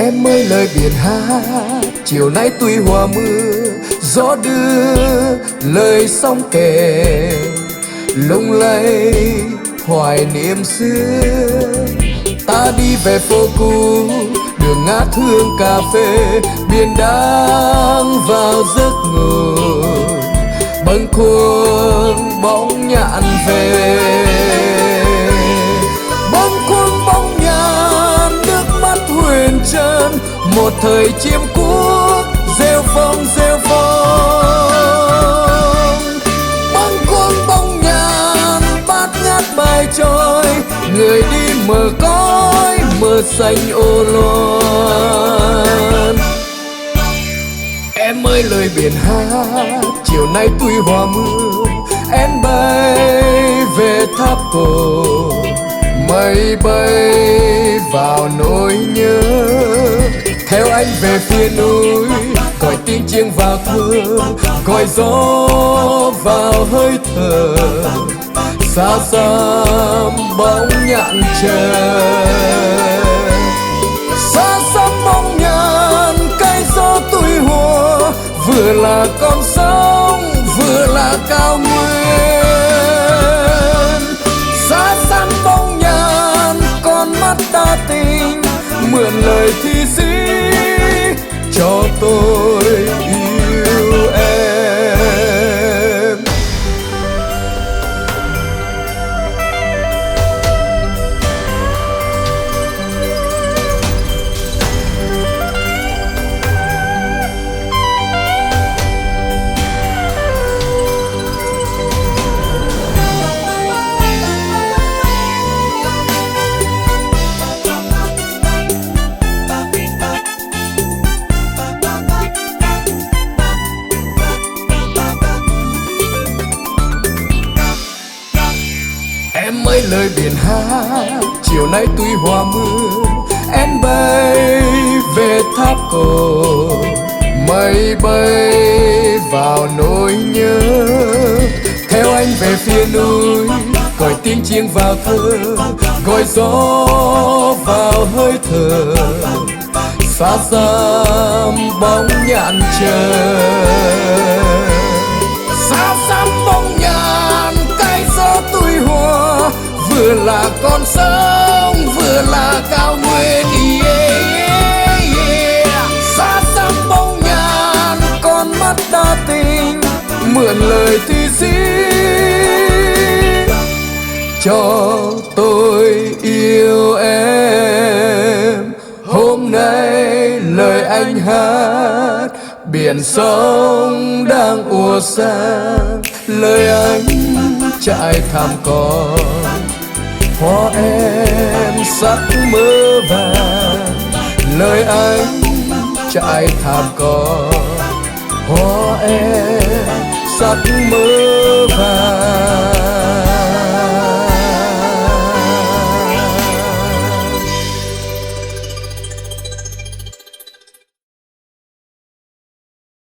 Em ơi lời biển hát, chiều nay tuy hòa mưa, gió đưa lời sóng kể, lung lay hoài niệm xưa. Ta đi về phố cũ, đường ngát hương cà phê, biển đang vào giấc ngủ, bâng khuâng bóng nhạn về. Bâng khuâng bóng nhạn, nước mắt huyền trân, một thời chim cút rêu phong rêu phong. Bâng khuâng bóng nhạn, bát ngát bài trôi, người đi mờ cõi mơ xanh ô loan. Em ơi lời biển hát, chiều nay tuy hòa mưa, em bay về tháp cổ, mây bay vào nỗi nhớ. Theo anh về phía núi, gọi tiếng chiêng vào thơ, gọi gió vào hơi thở, xa xăm bóng nhạn trời. Xa xăm bóng nhạn, cây gió tuổi hoa, vừa là con sông vừa là cao nguyên. Xa xăm bóng nhạn, con mắt ta tình, mượn lời thi sĩ cho tôi yêu em. Em ơi lời biển hát, chiều nay tuy hòa mưa, em bay về tháp cổ, mây bay vào nỗi nhớ. Theo anh về phía núi, gọi tiếng chiêng vào thơ, gọi gió vào hơi thở, xa xăm bóng nhạn trời. Xa xăm bóng nhạn, cây gió tuổi hoa, vừa là con sông vừa là cao nguyên. Xa xăm bóng nhạn, con mắt ta tình, mượn lời thi sĩ cho tôi yêu em. Hôm nay lời anh hát, biển sông đang ùa sang, lời anh trải thảm cỏ, hoa em sắc mơ vàng. Lời anh trải thảm cỏ, hoa em sắc mơ